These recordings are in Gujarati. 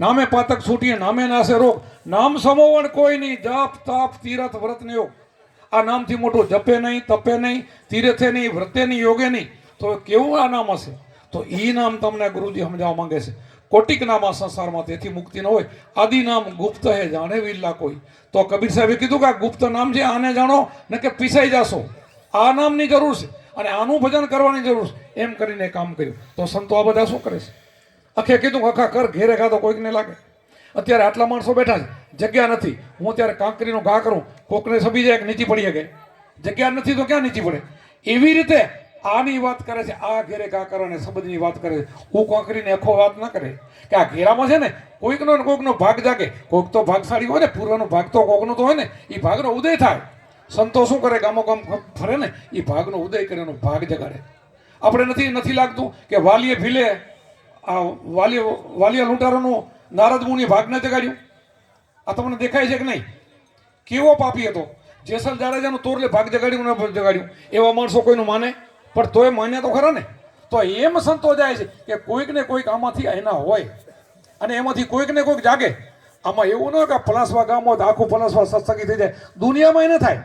નામે પાતક છૂટીએ નામે નાશે રોગ, નામ સમોવણ કોઈ નહીં, જપ તપ તીરથ વ્રત ને યોગ. આ નામથી મોટું જપે નહીં, તપે નહીં, તીરથે નહીં, વ્રતે નહીં, યોગે નહીં, તો કેવું આ નામ હશે? તો એ નામ તમને ગુરુજી સમજાવવા માંગે છે. કોટિક નામ આ સંસારમાં, તેથી મુક્તિ ન હોય. આદિ નામ ગુપ્ત હે જાણે વિરલા કોઈ. તો કબીર સાહેબે કીધું કે આ ગુપ્ત નામ છે, આને જાણો ને કે પીસાઈ જશો. આ નામની જરૂર છે અને આનું ભજન કરવાની જરૂર છે. એમ કરીને કામ કર્યું. તો સંતો આ બધા શું કરે છે? આખે કીધું આખા કર ઘેરે ખાતો કોઈકને લાગે. અત્યારે આટલા માણસો બેઠા છે, જગ્યા નથી. હું ત્યારે કાંકરીનો ઘા કરું, કોકને સબી જાય કે નીચી પડી શકે. જગ્યા નથી તો ક્યાં નીચી પડે? એવી રીતે આની વાત કરે છે, આ ઘેરે ઘા કરવાને સંબંધની વાત કરે છે. હું કાંકરીને આખો વાત ના કરે કે આ ઘેરામાં છે ને કોઈકનો ને કોઈકનો ભાગ જાગે. કોઈક તો ભાગશાળી હોય ને, પૂર્વનો ભાગ તો કોકનો તો હોય ને, એ ભાગનો ઉદય થાય. સંતો શું કરે? ગામો ગામ ફરે ને, એ ભાગનો ઉદય કરે, એનો ભાગ જગાડે. આપણે નથી લાગતું કે વાલીએ ભીલે આ વાલિયા લૂંટારોનું નારદ મુનિએ ભાગ ન જગાડ્યું? આ તમને દેખાય છે કે નહીં? કેવો પાપી હતો! જેસલ જાડેજાનું તોરલે ભાગ જગાડ્યું ન જગાડ્યું? એવા માણસો કોઈનું માને? પણ તોય માન્યા તો ખરા ને. તો એમ સંતો જાય છે કે કોઈક ને કોઈક આમાંથી એના હોય અને એમાંથી કોઈક ને કોઈક જાગે. આમાં એવું ન હોય કે પલાસવા ગામ હોય આખું પલાસવા સત્સંગી થઈ જાય. દુનિયામાં એને થાય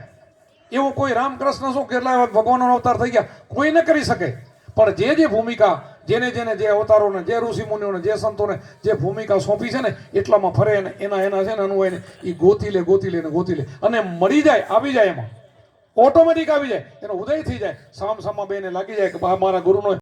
એવું કોઈ રામકૃષ્ણ શું કેટલા ભગવાનનો અવતાર થઈ ગયા, કોઈ ન કરી શકે. પણ જે ભૂમિકા જેને જે અવતારોને, જે ઋષિ મુનિઓને, જે સંતોને જે ભૂમિકા સોંપી છે ને, એટલામાં ફરે ને એના છે ને અનુભવ ને એ ગોતી લે અને મળી જાય, આવી જાય, એમાં ઓટોમેટિક આવી જાય, એનો ઉદય થઈ જાય. સામ સામા બેને લાગી જાય કે મારા ગુરુનો